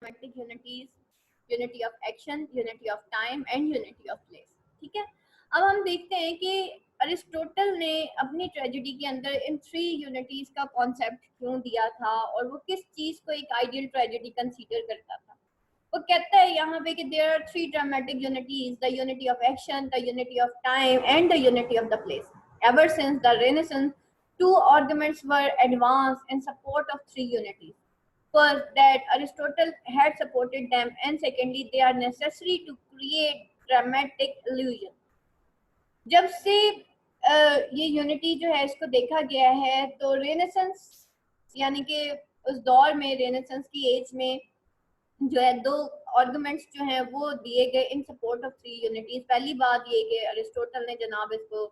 dramatic unities, unity of action, unity of time and unity of place. ठीक है, अब हम देखते हैं कि अरिस्टोटल ने अपनी ट्रेजेडी के अंदर इन 3 यूनिटीज का कॉन्सेप्ट क्यों दिया था और वो किस चीज को एक आइडियल ट्रेजेडी कंसीडर करता था। वो कहता है यहाँ पे कि there are 3 dramatic unities, the unity of action, the unity of time and the unity of the place. Ever since the renaissance, 2 arguments were advanced in support of 3 unities. First, that Aristotle had supported them, and secondly, they are necessary to create dramatic illusion. जब से ये unity जो है इसको देखा गया है तो रेनेसेंस यानी कि उस दौर में, रेनेसेंस की एज में जो है 2 आर्गुमेंट्स जो हैं वो दिए गए इन सपोर्ट ऑफ 3 यूनिटीज. पहली बात ये कि अरिस्टोटल ने जनाब इसको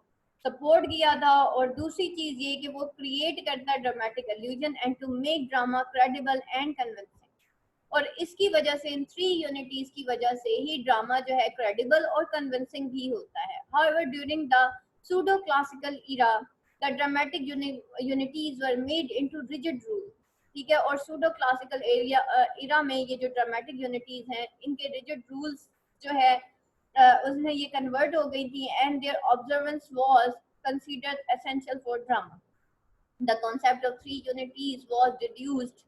सपोर्ट किया था और दूसरी चीज ये कि वो क्रिएट करता है dramatic illusion and to make drama credible and convincing. और इसकी वजह से इन 3 यूनिटीज की वजह से ही ड्रामा जो है क्रेडिबल और कन्विंसिंग भी होता है. However during the pseudo classical era the dramatic unities were made into rigid rule. ठीक है, और सूडो क्लासिकल इरा में ये जो ड्रामेटिक यूनिटीज हैं इनके रिजिड रूल्स जो है उसमें ये कन्वर्ट हो गई थी and their observance was considered essential for drama. The concept of 3 unities was deduced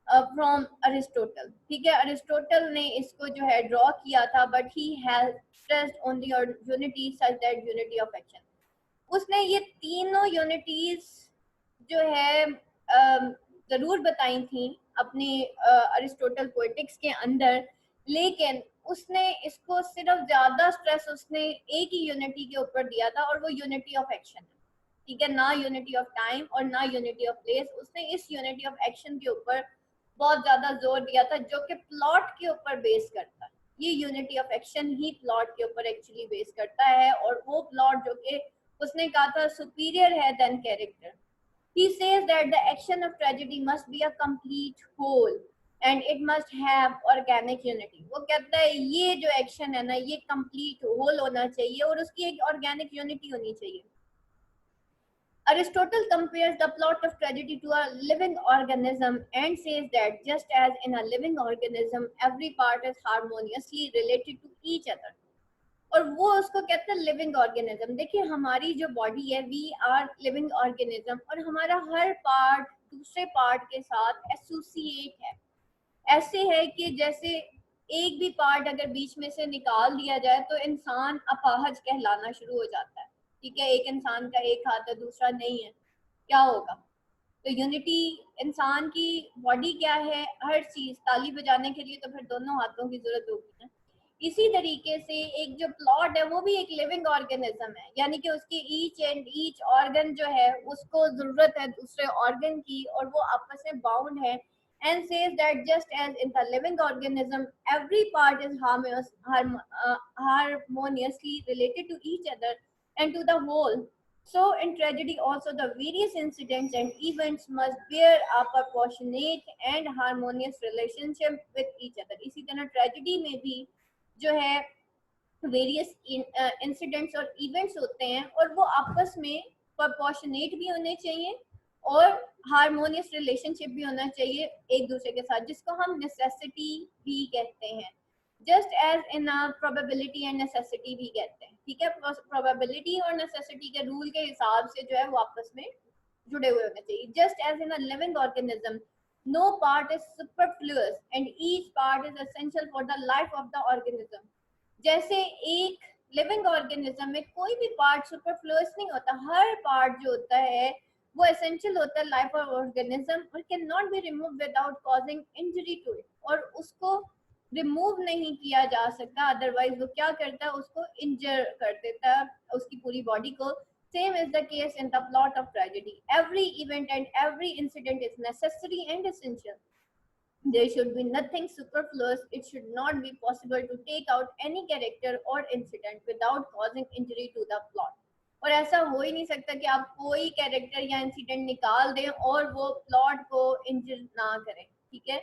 from Aristotle. ठीक है, अरिस्टोटल ने इसको जो है ड्रॉ किया था but he has stressed on the unity such that unity of action. उसने ये तीनों यूनिटीज जो है जरूर बताई थी अपनी अरिस्टोटल पोएटिक्स के अंदर, लेकिन उसने इसको सिर्फ ज्यादा स्ट्रेस उसने एक ही यूनिटी के ऊपर दिया था और वो यूनिटी ऑफ एक्शन है. ठीक है, ना यूनिटी ऑफ टाइम और ना यूनिटी ऑफ प्लेस. उसने इस यूनिटी ऑफ एक्शन के ऊपर बहुत ज्यादा जोर दिया था जो कि प्लॉट के ऊपर बेस करता है. ये unity of action he plot के ऊपर एक्चुअली बेस करता है और वो प्लॉट जो कि उसने कहा था सुपीरियर है then character. He says that the action of tragedy must be a complete whole and it must have organic unity. वो कहता है ये जो एक्शन है ना ये complete whole होना चाहिए और उसकी एक organic unity होनी चाहिए. Aristotle compares the plot of tragedy to a living organism and says that just as in a living organism every part is harmoniously related to each other. और वो उसको कहते हैं लिविंग ऑर्गेनिज्म. देखिए हमारी जो बॉडी है वी आर लिविंग ऑर्गेनिज्म और हमारा हर पार्ट दूसरे पार्ट के साथ एसोसिएट है. ऐसे है कि जैसे एक भी पार्ट अगर बीच में से निकाल दिया जाए तो इंसान अपाहज कहलाना शुरू हो जाता है. ठीक है, एक इंसान का एक हाथ है दूसरा नहीं है, क्या होगा? तो यूनिटी इंसान की बॉडी क्या है, हर चीज ताली बजाने के लिए तो फिर दोनों हाथों की जरूरत होगी ना. इसी तरीके से एक जो प्लॉट है वो भी एक लिविंग ऑर्गेनिज्म है, यानी कि उसकी ईच एंड ईच ऑर्गन जो है उसको जरूरत है दूसरे ऑर्गन की और वो आपस में बाउंड है. And says that just as in the living organism every part is harmoniously related to each other and to the whole, so in tragedy also the various incidents and events must bear a proportionate and harmonious relationship with each other. इसी तरह tragedy में भी जो है various incidents और events होते हैं और वो आपस में प्रोपोर्शनेट भी होने चाहिए और हार्मोनियस रिलेशनशिप भी होना चाहिए एक दूसरे के साथ, जिसको हम नेसेसिटी भी कहते हैं. Just as in probability and necessity भी कहते हैं. ठीक है, प्रोबेबिलिटी और नेसेसिटी के रूल के हिसाब से जो है वो आपस में जुड़े हुए होने चाहिए. Just as in a living organism no part is superfluous and each part is essential for the life of the organism. जैसे एक लिविंग ऑर्गेनिज्म में कोई भी पार्ट सुपरफ्लुअस नहीं होता, हर पार्ट जो होता है वो एसेंशियल होता है लाइफ ऑफ ऑर्गेनिज्म और can not be remove without causing injury to it. और उसको रिमूव नहीं किया जा सकता, अदरवाइज वो क्या करता है उसको इंजर कर देता है उसकी पूरी बॉडी को. Same is the case in the plot of tragedy. Every event and every incident is necessary and essential. There should be nothing superfluous. It should not be possible to take out any character or incident without causing injury to the plot. और ऐसा हो ही नहीं सकता कि आप कोई character या incident निकाल दें और वो प्लॉट को इंजर ना करें. ठीक है,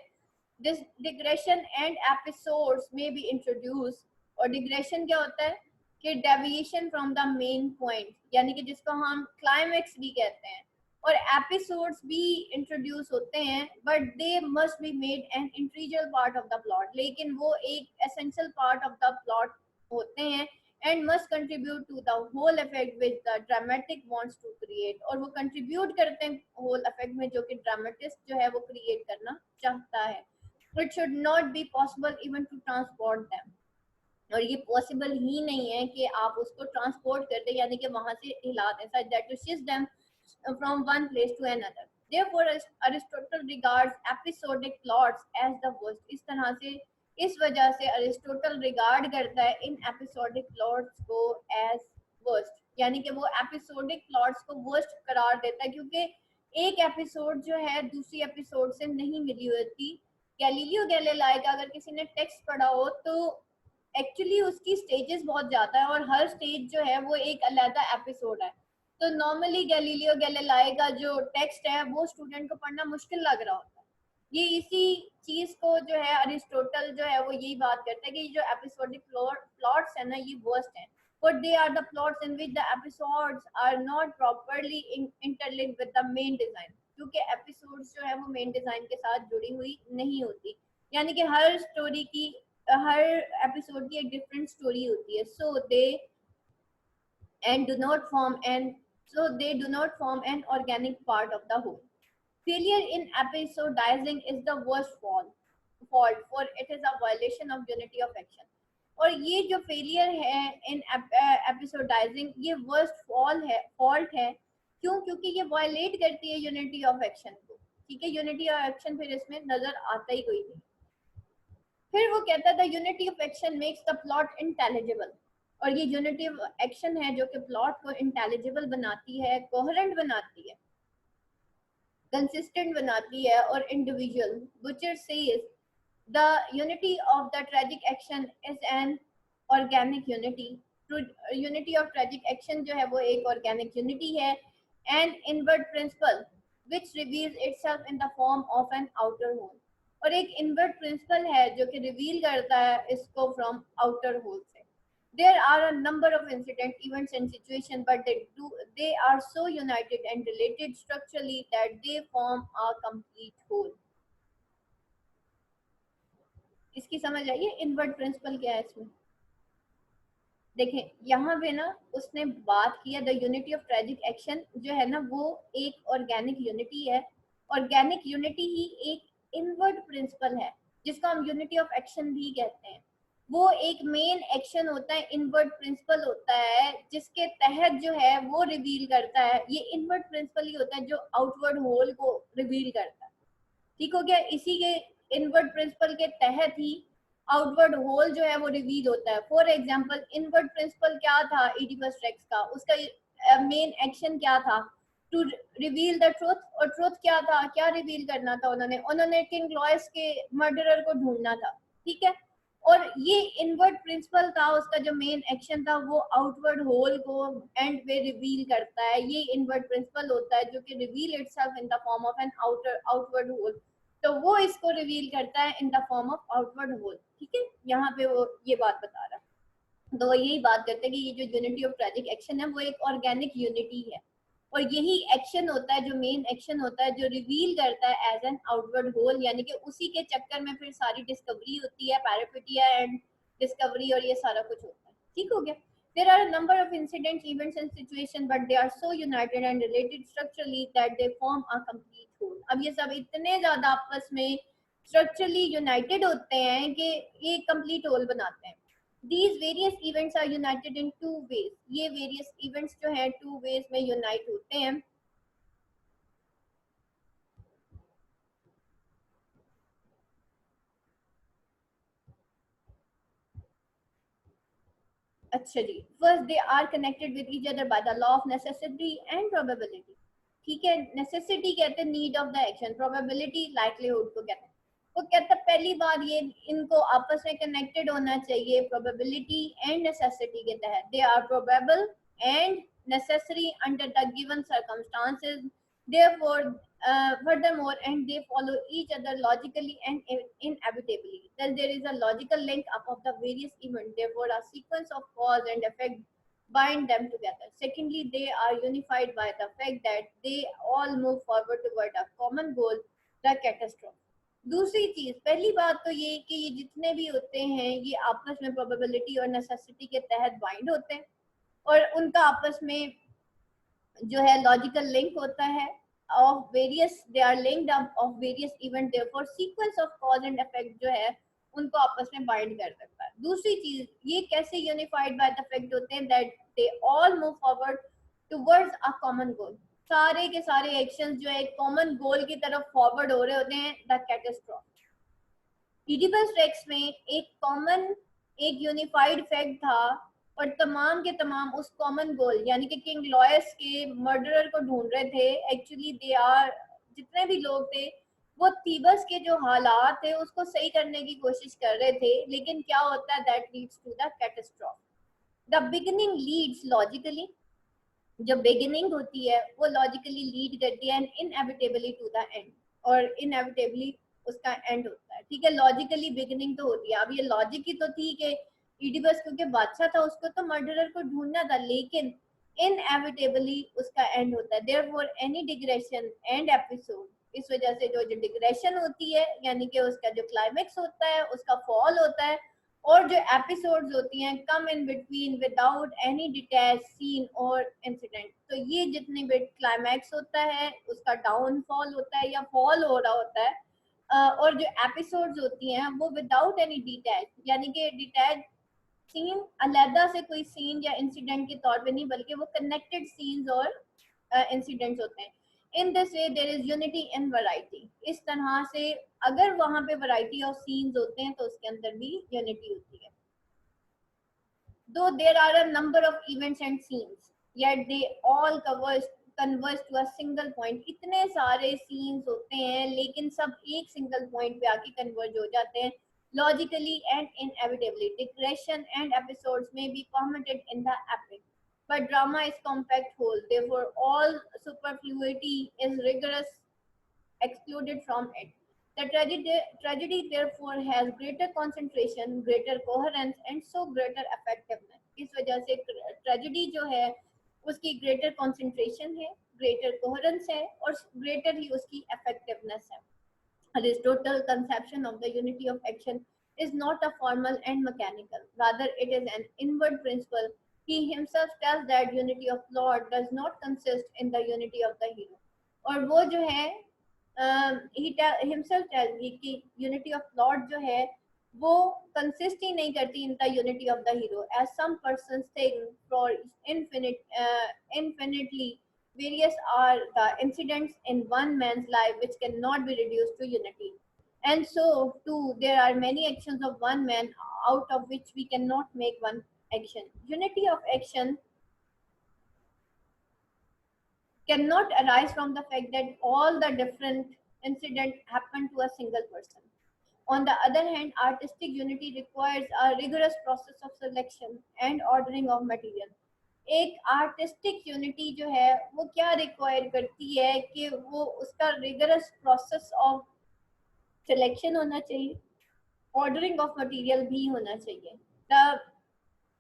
दिस डिग्रेशन एंड एपिसोड्स में बी इंट्रोड्यूस. और डिग्रेशन क्या होता है कि deviation from the main point, यानी कि जिसको हम क्लाइमेक्स भी कहते हैं. और एपिसोड्स भी इंट्रोड्यूस होते हैं, but they must be made an integral part of the plot, लेकिन वो एक essential part of the plot होते हैं and must contribute to the whole effect which the dramatic wants to create, और वो कंट्रीब्यूट करते हैं होल इफेक्ट में जो कि ड्रामेटिस्ट जो है वो क्रिएट करना चाहता है. It should not be possible even to transport them, और ये पॉसिबल ही नहीं है कि आप उसको ट्रांसपोर्ट कर दें, यानी कि वहां से हिला दें, such that to shift them from one place to another. Therefore, Aristotle regards episodic plots as the worst. इस तरह से, इस वजह से अरिस्टोटल रिगार्ड करता है इन एपिसोडिक प्लॉट्स को एज वर्स्ट, यानी कि वो एपिसोडिक प्लॉट्स को वर्स्ट करार देता है, क्योंकि एक एपिसोड जो है दूसरी एपिसोड से नहीं मिली होती. गैलीलियो गैलीलाई का अगर किसी ने टेक्स्ट पढ़ा हो तो एक्चुअली उसकी स्टेजेस बहुत ज्यादा है, और हर स्टेज जो है वो एक अलग एपिसोड है. तो नॉर्मली गैलीलियो गैलीलाई का जो टेक्स्ट है वो स्टूडेंट को पढ़ना मुश्किल लग रहा होता है. ये इसी चीज को जो है अरिस्टोटल जो है वो यही बात करता है कि जो एपिसोडिक प्लॉट्स है ना ये वर्स्ट है. But they are the plots in which the episodes are not properly interlinked with the main design, क्योंकि एपिसोड्स जो है वो मेन डिजाइन के साथ जुड़ी हुई नहीं होती, यानी कि हर स्टोरी की, हर एपिसोड की एक डिफरेंट स्टोरी होती है. सो दे and do not form an so they do not form an organic part of the whole. Failure in episodizing is the worst fault, for it is a violation of unity of action. और ये जो failure है इन एपिसोडाइजिंग ये worst fault है. क्यों? क्योंकि ये violet करती है यूनिटी ऑफ एक्शन को. ठीक है, यूनिटी ऑफ एक्शन फिर इसमें नजर आता ही कोई नहीं. फिर वो कहता था unity of action makes the plot intelligible, और ये यूनिटी ऑफ एक्शन है जो कि प्लॉट को इंटेलिजिबल बनाती है, कोहेरेंट बनाती है, कंसिस्टेंट बनाती है और individual. Butcher says the unity of the tragic action is an organic unity. Unity of tragic action जो है वो एक ऑर्गेनिक यूनिटी है, an inward principle which reveals itself in the form of an outer whole, और एक invert principal है जो कि रिवील करता है इसको फ्रॉम आउटर होल से. There are a number of incident, events and situations, but they are so united and related structurally that they form a complete whole. इसकी समझ आइए इनवर्ट प्रिंसिपल क्या है इसमें. देखें यहाँ पे ना उसने बात किया the unity of tragic action जो है ना वो एक ऑर्गेनिक यूनिटी है. ऑर्गेनिक यूनिटी ही एक इनवर्ट प्रिंसिपल है जिसको हम यूनिटी ऑफ एक्शन भी कहते हैं. वो एक मेन एक्शन होता है, इनवर्ट प्रिंसिपल होता है जिसके तहत जो है वो रिवील करता है. ये इनवर्ट प्रिंसिपल ही होता है जो आउटवर्ड होल को रिवील करता है. ठीक हो गया. इसी के इनवर्ट प्रिंसिपल के तहत ही आउटवर्ड होल जो है वो रिवील होता है. फॉर एग्जांपल इनवर्ट प्रिंसिपल क्या था इडिपस रेक्स का, उसका मेन एक्शन क्या था? To reveal the truth. और ट्रुथ क्या था, क्या रिवील करना था उन्होंने किंग लॉयस के मर्डरर को ढूंढना था. ठीक है, और ये इनवर्ट प्रिंसिपल था, उसका जो मेन एक्शन था वो आउटवर्ड होल को एंड पे रिवील करता है. ये इनवर्ट प्रिंसिपल होता है जो कि reveal itself in the form of an outward whole. तो वो इसको रिवील करता है in the form of outward whole. ठीक है, यहाँ पे वो ये बात बता रहा है. तो वो यही बात करते हैं कि ये जो यूनिटी ऑफ ट्रेजिक एक्शन है वो एक ऑर्गेनिक यूनिटी है, और यही एक्शन होता है जो मेन एक्शन होता है जो रिवील करता है एज एन आउटवर्ड होल, यानी कि उसी के चक्कर में फिर सारी डिस्कवरी होती है, पैरापिटिया एंड डिस्कवरी, और ये सारा कुछ होता है. ठीक हो गया. There are a number of incidents, events and situations, but they are so united and related structurally that they form a complete whole. अब ये सब इतने ज्यादा आपस में स्ट्रक्चरली यूनाइटेड होते हैं कि ये कंप्लीट होल बनाते हैं. These various events are united in two ways. ये various events जो हैं two ways में unite होते हैं. अच्छा जी, first they are connected with each other by the law of necessity and probability. ठीक है, नेसेसिटी कहते हैं need of the action, probability likelihood को कहते हैं. वो कहता है पहली बार ये इनको आपस में कनेक्टेड होना चाहिए प्रोबेबिलिटी एंड नेसेसिटी के तहत. They are probable and necessary under the given circumstances, therefore furthermore and they follow each other logically and inevitably. Thus there is a logical link up of the various events, therefore a sequence of cause and effect bind them together. Secondly, they are unified by the fact that they all move forward toward a common goal, the catastrophe. दूसरी चीज, पहली बात तो ये कि ये जितने भी होते हैं ये आपस में प्रोबेबिलिटी और नेसेसिटी के तहत बाइंड होते हैं और उनका आपस में जो है लॉजिकल लिंक होता है of various, they are linked up of various event, therefore sequence of cause and effect जो है उनको आपस में बाइंड कर सकता है। दूसरी चीज, ये कैसे यूनिफाइड बाय द फैक्ट होते हैं that they all move forward towards a common goal. सारे के सारे एक्शंस जो है एक कॉमन गोल की तरफ फॉरवर्ड हो रहे होते हैं, द कैटास्ट्रॉफ। इडिपस रेक्स में एक कॉमन, एक यूनिफाइड फैक्ट था और तमाम के तमाम उस कॉमन गोल यानी कि किंग लॉयस के मर्डरर को ढूंढ रहे थे। एक्चुअली दे आर, जितने भी लोग थे वो थीबस के जो हालात थे उसको सही करने की कोशिश कर रहे थे, लेकिन क्या होता है that leads to the catastrophe. The beginning leads logically, जो बिगिनिंग होती है वो लॉजिकली लीड करती है इनएविटेबली टू द एंड, और इनएविटेबली उसका एंड होता है। ठीक है, लॉजिकली बिगिनिंग तो होती है। अब ये लॉजिक ही तो थी कि इडिपस क्योंकि बादशाह था उसको तो मर्डरर को ढूंढना था, लेकिन इनएविटेबली उसका एंड होता है। Therefore any digression and episode, इस वजह से जो जो डिग्रेशन होती है यानी कि उसका जो क्लाइमेक्स होता है उसका फॉल होता है, और जो एपिसोड्स होती हैं come in between without any detach scene और इंसिडेंट। तो ये जितने भी क्लाइमैक्स होता है उसका डाउनफॉल होता है या फॉल हो रहा होता है, और जो एपिसोड्स होती हैं वो विदाउट एनी डिटैच, यानी कि डिटैच सीन अलहदा से कोई सीन या इंसिडेंट के तौर पे नहीं, बल्कि वो कनेक्टेड सीन्स और इंसिडेंट्स होते हैं। In this way there is unity in variety. इस तरह से अगर वहां पे वैरायटी ऑफ सीन्स होते हैं तो उसके अंदर भी यूनिटी होती है। Though there are a number of events and scenes, yet they all converge to a single point. इतने सारे scenes होते हैं लेकिन सब एक single point पे आके converge हो जाते हैं logically and inevitably. Digression and episodes may be permitted in the epic, but drama is compact whole. Therefore, all superfluity is rigorous excluded from it. The tragedy therefore has greater concentration, greater coherence and so greater effectiveness. इस वजह से tragedy जो है उसकी greater concentration है, greater coherence है और greater ही उसकी इफेक्टिवनेस है। Aristotle's conception of the unity of action is not a formal and mechanical, rather it is an inward principle. He himself tells that unity of plot does not consist in the unity of the hero. और वो जो है himself tells कि unity of plot जो है वो consist ही नहीं करती in the unity of the hero, as some persons think for infinitely various are the incidents in one man's life which cannot be reduced to unity. And so, too, there are many actions of one man out of which we cannot make one action. Unity of action cannot arise from the fact that all the different incidents happen to a single person. On the other hand, artistic unity requires a rigorous process of selection and ordering of material. एक artistic unity जो है वो क्या require करती है कि वो उसका रिगरस प्रोसेस ऑफ सिलेक्शन होना चाहिए, ऑर्डरिंग ऑफ मटेरियल भी होना चाहिए। द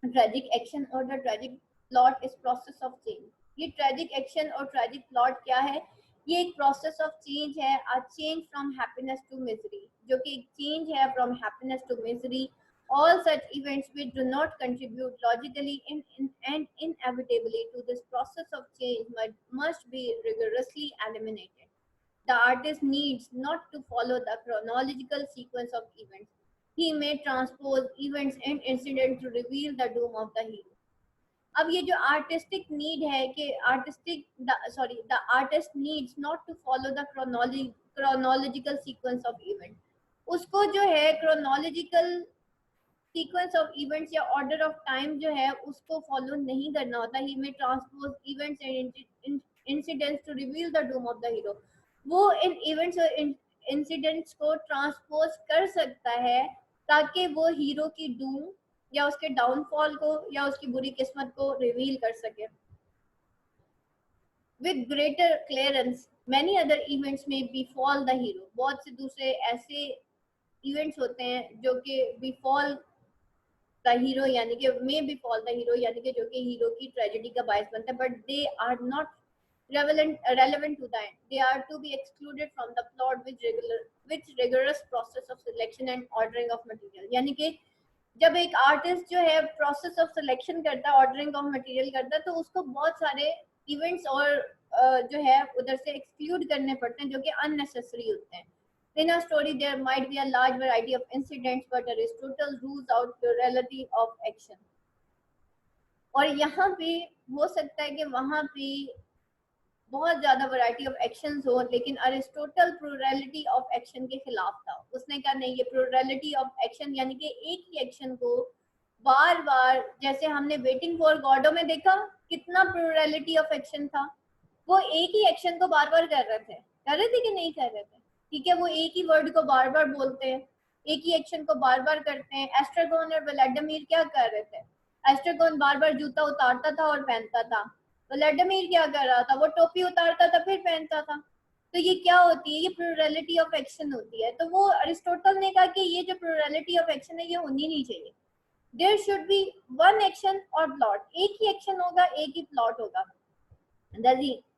ट्रेजिक एक्शन और the tragic plot is process of change. ये ट्रेजिक एक्शन और ट्रेजिक प्लॉट क्या है? ये एक प्रोसेस ऑफ चेंज है, a change from happiness to misery, जो कि एक चेंज है from happiness to misery. All such events which do not contribute logically and inevitably to this process of change must be rigorously eliminated. The artist needs not to follow the chronological sequence of events. He may transpose events and incidents to reveal the doom of the hero. अब ये जो artistic need है कि the artist needs not to follow the chronological sequence of event, उसको जो है chronological sequence of events या order of time जो है उसको फॉलो नहीं करना होता। He may transpose events and incidents to reveal the doom of the hero. वो इन इवेंट्स और इंसिडेंट्स को ट्रांसपोज कर सकता है ताकि वो हीरो की डूम या उसके डाउनफॉल को या उसकी बुरी किस्मत को रिवील कर सके। With greater clearance many other events में बिफॉल द हीरो। बहुत से दूसरे ऐसे इवेंट्स होते हैं जो कि बिफॉल द हीरो यानी कि मे बिफॉल द हीरो यानी कि जो कि हीरो की ट्रेजेडी का बायस बनता है, but they are not relevant to the end. They are to be excluded from the plot with rigorous process of selection and ordering of material. यानी कि जब एक आर्टिस्ट जो है प्रोसेस ऑफ सिलेक्शन करता है, ऑर्डरिंग ऑफ मटेरियल करता है, तो उसको बहुत सारे इवेंट्स और जो है उधर से एक्सक्लूड करने पड़ते हैं जो कि अननेसेसरी होते हैं. In a story there might be a large variety of incidents, but Aristotle rules out plurality of action. और यहाँ पे हो सकता है कि वहाँ पे बहुत ज्यादा वैरायटी ऑफ एक्शंस हो, लेकिन अरिस्टोटल प्लूरलिटी ऑफ एक्शन के खिलाफ था. उसने कहा नहीं, ये प्लूरलिटी ऑफ एक्शन यानी कि एक ही एक्शन को बार बार, जैसे हमने वेटिंग फॉर गॉडो में देखा कितना प्लूरलिटी ऑफ एक्शन था, वो एक ही एक्शन को बार बार कर रहे थे कि नहीं कर रहे थे. ठीक है, वो एक ही वर्ड को बार बार बोलते हैं, एक ही एक्शन को बार बार करते हैं. एस्ट्रागोन और व्लादिमीर क्या कर रहे थे? एस्ट्रागोन बार बार जूता उतारता था और पहनता था. व्लादिमीर क्या कर रहा था? वो टोपी उतारता था फिर पहनता था. तो ये क्या होती है? ये प्लूरलिटी ऑफ एक्शन होती है. तो वो अरिस्टोटल ने कहा कि ये जो प्लूरलिटी ऑफ एक्शन है ये होनी नहीं चाहिए. There should be one action और प्लॉट. एक ही एक्शन होगा, एक ही प्लॉट होगा.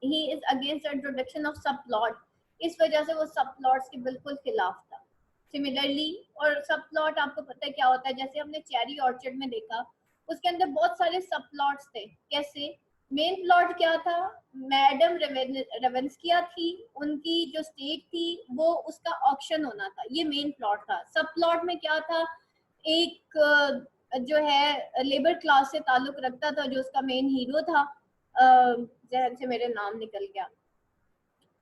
He is against the introduction of subplot. इस वजह से वो सब प्लॉट्स के बिल्कुल खिलाफ था. सिमिलरली, और सब प्लॉट आपको पता है क्या होता है, जैसे हमने चेरी ऑर्चर्ड में देखा, उसके अंदर बहुत सारे सब प्लॉट्स थे. कैसे? मेन प्लॉट क्या था? मैडम रेवेंस्किया थी, उनकी जो स्टेट थी वो उसका ऑक्शन होना था, ये मेन प्लॉट था. सब प्लॉट में क्या था? एक जो है लेबर क्लास से ताल्लुक रखता था, जो उसका मेन हीरो था. जहन से मेरे नाम निकल गया,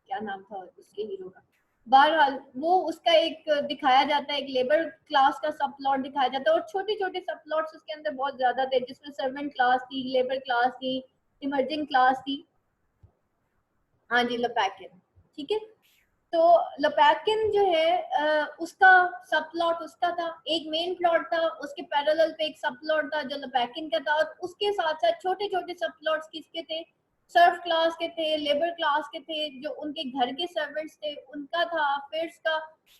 क्या नाम था उसके हीरो का. बहरहाल वो उसका एक दिखाया जाता है, एक लेबर क्लास का सब प्लॉट दिखाया जाता है, और छोटे छोटे सब प्लॉट्स उसके अंदर बहुत ज्यादा थे, जिसमें सर्वेंट क्लास थी, लेबर क्लास थी, इमर्जिंग क्लास थी. हाँ जी, लपैकिन. ठीक है, तो लपैकिन जो है उसका सब प्लॉट उसका था. एक मेन प्लॉट था, उसके पैरेलल पे एक सब प्लॉट था जो लपैकिन का था, और उसके साथ साथ छोटे छोटे सब प्लॉट्स किसके थे? सर्फ क्लास के थे, लेबर क्लास के थे, जो उनके घर के सर्वेंट्स थे उनका था, फिर का,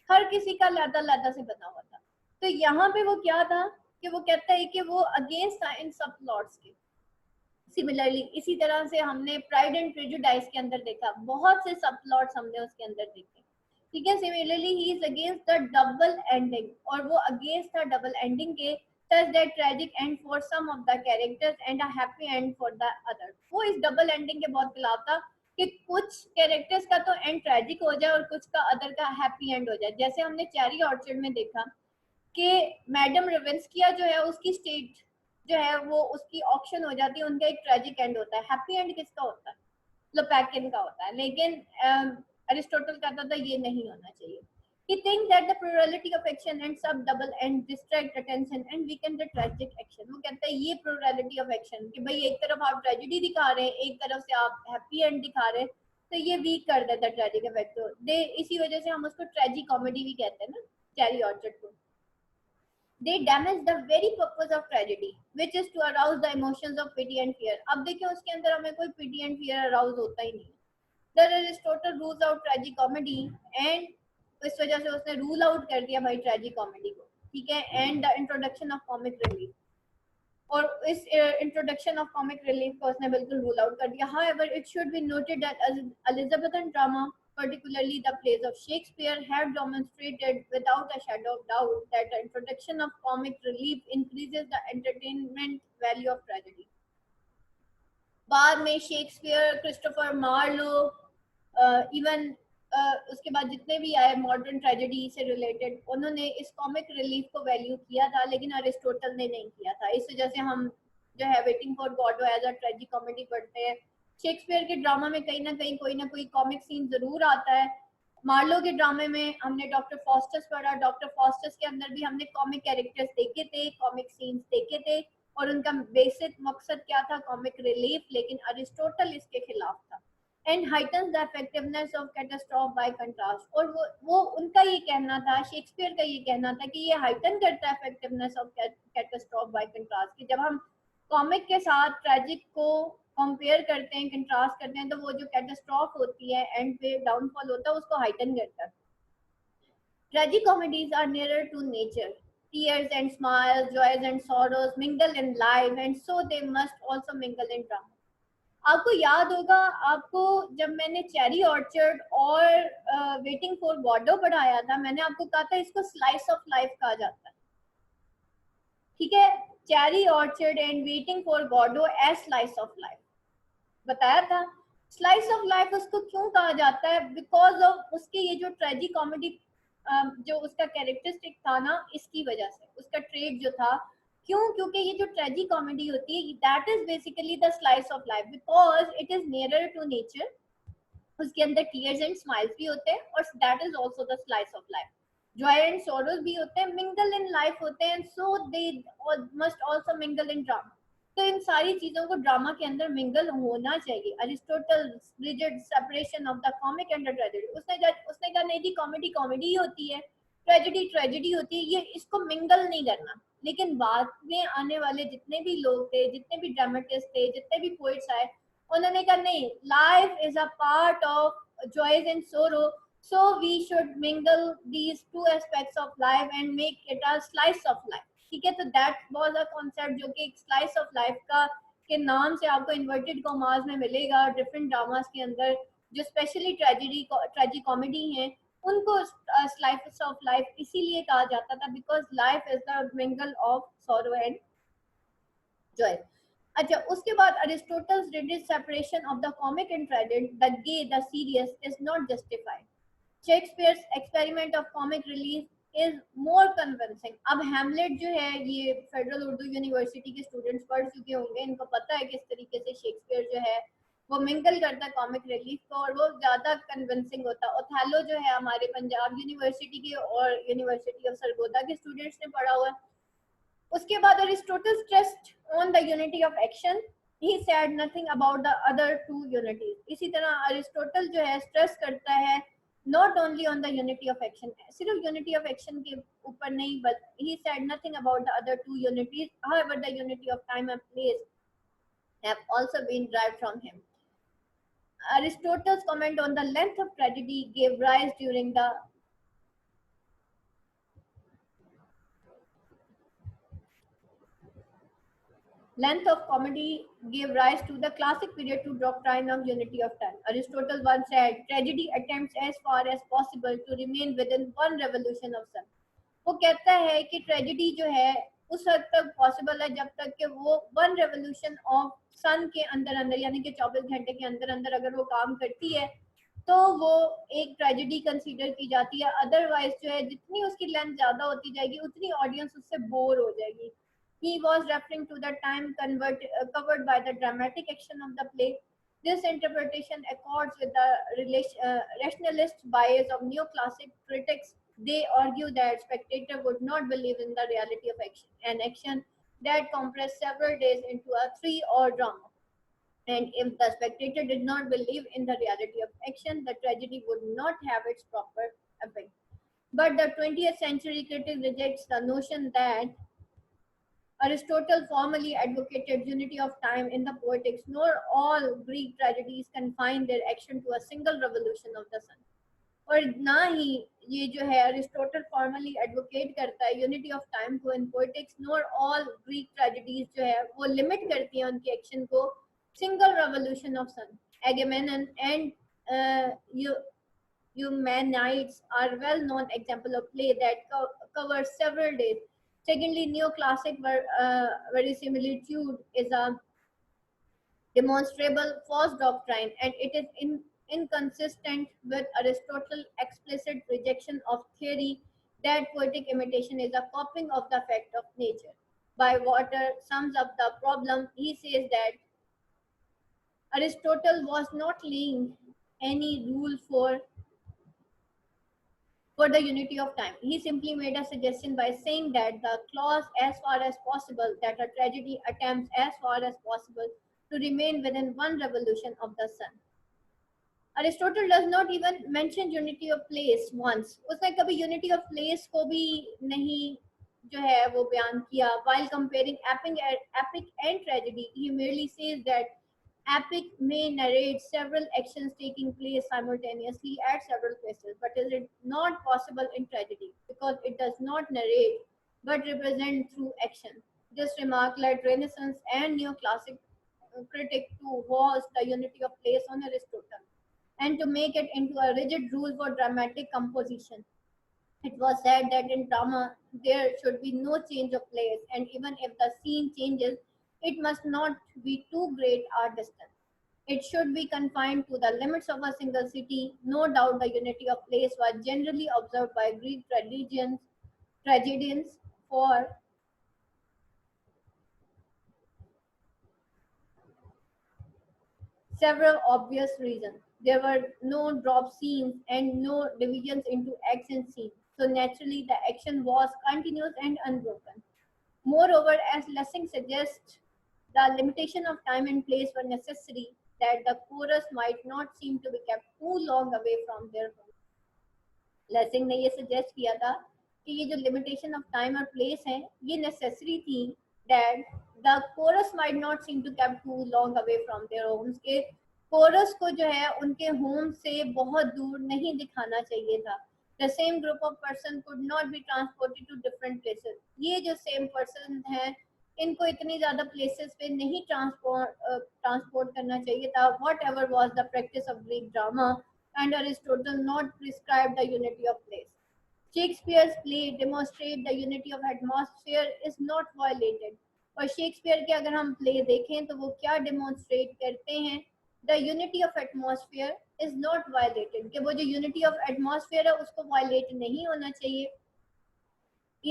हर किसी का लैदा लैदा से बना हुआ था. तो यहाँ पे वो क्या था कि वो कहता है कि वो अगेंस्ट था इन सब प्लॉट्स के. सिमिलरली इसी तरह से हमने प्राइड एंड प्रेजुडाइस के अंदर देखा, बहुत से सब प्लॉट्स हमने उसके अंदर देखे. ठीक है, similarly he is against the double ending, और वो अगेंस्ट था डबल एंडिंग के, such that tragic end for some of the characters and a happy end for the others. वो इस डबल एंडिंग के बहुत खिलाफ था कि कुछ कैरेक्टर्स का तो एंड ट्रेजिक हो जाए और कुछ का अदर का हैप्पी एंड हो जाए. जैसे हमने चेरी ऑर्चर्ड में देखा कि मैडम रेवेंस्किया जो है उसकी स्टेट जो है वो उसकी ऑक्शन हो जाती है, उनका एक ट्रेजिक एंड होता है. हैप्पी एंड किसका होता है? लोपैकिन का होता है. लेकिन अरिस्टोटल कहता था ये नहीं होना चाहिए. He thinks that the plurality of action and sub double and distract attention and weaken the tragic action. वो कहता है ये plurality of action कि भाई एक तरफ आप ट्रेजेडी दिखा रहे हैं, एक तरफ से आप हैप्पी एंड दिखा रहे हैं, तो ये वीक कर देता है ट्रेजिक इफेक्ट को. दे इसी वजह से हम उसको ट्रेजी कॉमेडी भी कहते हैं ना, चेरी ऑर्चर्ड को. They damage the very purpose of tragedy, which is to arouse the emotions of pity and fear. अब देखिए उसके अंदर हमें कोई pity and fear arouse होता ही नहीं. The Aristotle rules out tragicomedy and इस वजह से उसने रूल आउट कर दिया भाई ट्रेजिक कॉमेडी को. ठीक है, and the introduction of comic relief, और इस इंट्रोडक्शन ऑफ कॉमिक रिलीफ को उसने बिल्कुल रूल आउट कर दिया. However it should be noted that Elizabethan drama, particularly the plays of Shakespeare, have demonstrated without a shadow of doubt that the introduction of comic relief increases the entertainment value of tragedy. बाद में Shakespeare, Christopher Marlowe, even उसके बाद जितने भी आए modern tragedy से related, उन्होंने इस कॉमिक रिलीफ को वैल्यू किया था, लेकिन अरिस्टोटल ने नहीं किया था. इस वजह से हम जो है waiting for Godot as a tragic comedy पढ़ते हैं. शेक्सपियर के ड्रामा में कहीं ना कहीं कोई ना कोई कॉमिक सीन जरूर आता है. मार्लो के ड्रामे में हमने डॉक्टर फॉस्टस पढ़ा, डॉक्टर फॉस्टस के अंदर भी हमने कॉमिक कैरेक्टर्स देखे थे, कॉमिक सीन्स देखे थे, और उनका बेसिक मकसद क्या था? Comic relief. लेकिन अरिस्टोटल इसके खिलाफ था. And heightens the effectiveness of catastrophe by contrast, और वो उनका ये कहना था, शेक्सपियर का ये कहना था कि ये हाइटन करता है effectiveness of catastrophe by contrast, कि जब हम कॉमिक के साथ ट्रेजिक को कंपेयर करते हैं, कंट्रास्ट करते हैं, तो वो जो कैटास्ट्रॉफ होती है, एंड पे डाउनफॉल होता है, उसको हाइटन करता है. Tragic comedies are nearer to nature. tears and smiles, joys and sorrows mingle in life, and so they must also mingle in drama. आपको याद होगा, आपको जब मैंने चेरी ऑर्चर्ड और वेटिंग फॉर गॉडो पढ़ाया था, मैंने आपको कहा था इसको स्लाइस ऑफ लाइफ कहा जाता है, ठीक है। Cherry orchard and waiting for Godot as slice of life बताया था। स्लाइस ऑफ लाइफ उसको क्यों कहा जाता है? बिकॉज ऑफ उसके ये जो ट्रेजी कॉमेडी जो उसका कैरेक्टरिस्टिक था ना, इसकी वजह से उसका ट्रेड जो था। क्यों? क्योंकि ये जो ट्रेजी कॉमेडी होती है, that is basically the slice of life, because it is nearer to nature. उसके अंदर टीयर्स एंड स्माइल्स भी होते हैं, और that is also the slice of life. Joy and sorrows भी होते हैं, मिंगल इन लाइफ होते हैं, so they must also mingle in drama. तो इन सारी चीजों को ड्रामा के अंदर मिंगल होना चाहिए। Aristotle rigid separation of the comic and the tragedy, उसने कहा नहीं जी, कॉमेडी कॉमेडी होती है, ट्रेजेडी ट्रेजेडी होती है, ये इसको मिंगल नहीं करना। लेकिन बाद में आने वाले जितने भी लोग थे, जितने भी ड्रामेटिस्ट थे, जितने भी पोइट्स आए, उन्होंने कहा नहीं, life is a part of joys and सोरो, so we should mingle these two aspects of life and make it a slice of life, ठीक है। तो दैट वाज अ कॉन्सेप्ट जो कि एक स्लाइस ऑफ लाइफ का के नाम से आपको इन्वर्टेड कॉमास में मिलेगा डिफरेंट ड्रामास के अंदर, जो स्पेशली ट्रेजी कॉमेडी हैं, उनको स्लाइस ऑफ लाइफ इसीलिए कहा जाता था, because life is the mingle of sorrow and joy. अच्छा, उसके बाद Aristotle's rigid separation of the comic and tragedy, the gay, the serious is not justified. Shakespeare's experiment of comic relief is more convincing. अब Hamlet जो है, ये Federal Urdu University के स्टूडेंट्स पढ़ चुके होंगे, इनको पता है किस तरीके से शेक्सपियर जो है वो मिंगल करता है कॉमिक रिलीफ को, और वो ज्यादा कन्विंसिंग होता है। ओथेलो जो है हमारे पंजाब यूनिवर्सिटी के और यूनिवर्सिटी ऑफ सरगोदा के स्टूडेंट्स ने पढ़ा हुआ है। उसके बाद Aristotle stressed on the unity of action, he said nothing about the other two unities. इसी तरह अरिस्टोटल जो है स्ट्रेस करता है not only on the unity of action, सिर्फ यूनिटी ऑफ एक्शन के ऊपर नहीं, but he said nothing about the other two unities, however the unity of time and place have also been derived from him. Aristotle's comment on the length of tragedy gave rise during the length of comedy gave rise to the classic period to doctrine of unity of time. Aristotle once said, tragedy attempts as far as possible to remain within one revolution of sun. वो कहता है कि tragedy जो है उस हद तक possible है जब तक कि वो वन रेवोल्यूशन ऑफ सन के अंदर अंदर, यानी कि 24 घंटे के अंदर अंदर अगर वो काम करती है तो वो एक ट्रेजेडी कंसीडर की जाती है। अदरवाइज जो है जितनी उसकी लेंथ ज्यादा होती जाएगी उतनी ऑडियंस उससे बोर हो जाएगी। He was referring to the time covered by the dramatic action of the play. This interpretation accords with the rationalist bias of neoclassic critics. They argue that spectator would not believe in the reality of action, an action that compressed several days into a 3-hour drama. And if the spectator did not believe in the reality of action, the tragedy would not have its proper effect. But the 20th century critic rejects the notion that Aristotle formally advocated unity of time in the poetics, nor all Greek tragedies confined their action to a single revolution of the sun. और ना ही ये जो है Aristotle formally advocate करता है unity of time को in Poetics, nor all Greek tragedies जो है वो लिमिट करती है उनके एक्शन को single revolution of sun. Agamemnon and Eumenides are well known example of play that covers several days. Secondly, neoclassic verisimilitude is a demonstrable false doctrine, and it is inconsistent with Aristotle's explicit rejection of theory that poetic imitation is a copying of the fact of nature. Bywater sums up the problem. He says that Aristotle was not laying any rule for the unity of time. He simply made a suggestion by saying that the clause as far as possible, that a tragedy attempts as far as possible to remain within one revolution of the sun. Aristotle does not even mention unity of place once. उसने कभी unity of place को भी नहीं जो है वो बयान किया. While comparing epic and tragedy, he merely says that epic may narrate several actions taking place simultaneously at several places, but is it not possible in tragedy because it does not narrate but represent through action. This remark led Renaissance and neoclassic critic to host the unity of place on Aristotle and to make it into a rigid rule for dramatic composition. It was said that in drama there should be no change of place, and even if the scene changes, it must not be too great a distance. It should be confined to the limits of a single city. No doubt the unity of place was generally observed by Greek tragedians for several obvious reasons. There were no drop scenes and no divisions into action scenes, so naturally the action was continuous and unbroken. Moreover, as Lessing suggests, the limitation of time and place were necessary that the chorus might not seem to be kept too long away from their home. Lessing ने ये suggest किया था कि ये जो limitation of time और place है ये नेसेसरी थी that the chorus might not seem to keep too long away from their homes के कोरस को जो है उनके होम से बहुत दूर नहीं दिखाना चाहिए था the same group of person could not be transported to different places ये जो सेम पर्सन है इनको इतनी ज्यादा प्लेसेस पे नहीं ट्रांसपोर्ट करना चाहिए था what ever was the practice of Greek drama and Aristotle not prescribed the unity of place. Shakespeare's play demonstrate the unity of atmosphere is not violated. और शेक्सपियर के अगर हम प्ले देखें तो वो क्या डेमोन्स्ट्रेट करते हैं the unity of atmosphere is not violated कि वो जो यूनिटी ऑफ एटमॉस्फेयर है उसको वायलेट नहीं होना चाहिए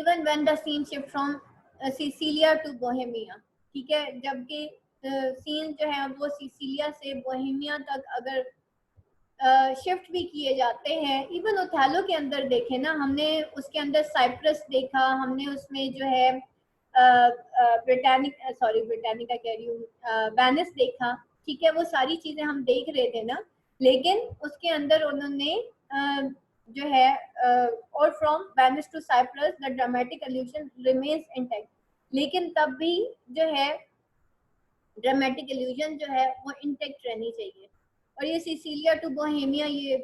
even when the scene shift from Sicilia to Bohemia ठीक है जबकि सीन जो है वो सिसिलिया से बोहेमिया तक अगर शिफ्ट भी किए जाते हैं इवन ओथेलो के अंदर देखें ना हमने उसके अंदर साइप्रस देखा हमने उसमें जो है ब्रिटानिका कह रही हूँ वेनिस देखा ठीक है वो सारी चीजें हम देख रहे थे ना लेकिन उसके अंदर उन्होंने जो है और from Venice to Cyprus the dramatic illusion remains intact लेकिन तब भी जो है ड्रामेटिक एल्यूजन जो है वो इंटैक्ट रहनी चाहिए और ये सिसिलिया टू बोहेमिया ये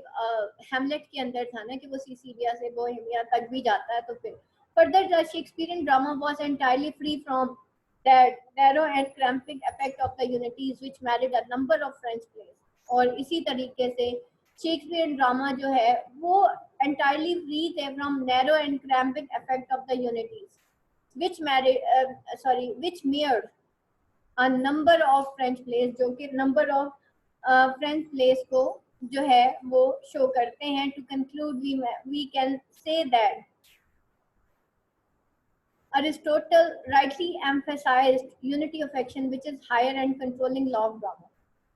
हैमलेट के अंदर था ना कि वो सिसिलिया से बोहेमिया तक भी जाता है तो फिर further the Shakespearean drama was entirely free from that narrow and cramping effect of the unities which married a number of French plays और इसी तरीके से शेक्सपियरियन ड्रामा जो है वो entirely free थे from narrow and cramping effect of the unities which mirrored a number of French plays जो कि number of फ्रेंच प्लेस को जो है वो शो करते हैं to conclude we can say that Aristotle rightly emphasized unity of action which is higher and controlling law of drama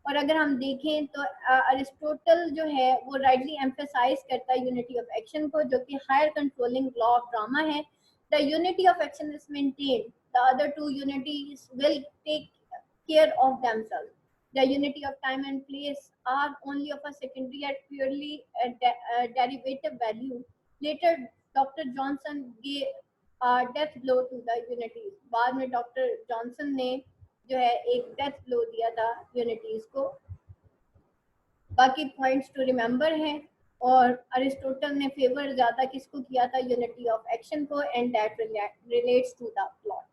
और अगर हम देखें तो अरिस्टोटल जो है वो राइटली एम्फेसाइज करता है यूनिटी ऑफ एक्शन को जो कि higher controlling law of drama है the unity of action is maintained the other two unities will take care of themselves The unity of time and place are only of a secondary and purely derivative value. Later, Dr. Johnson gave a death blow to the unities. बाद में Dr. Johnson ने जो है एक death blow दिया था unities को. बाकी points to remember हैं और अरिस्टोटल ने फेवर ज़्यादा किसको किया था unity of action को and that relates to the plot.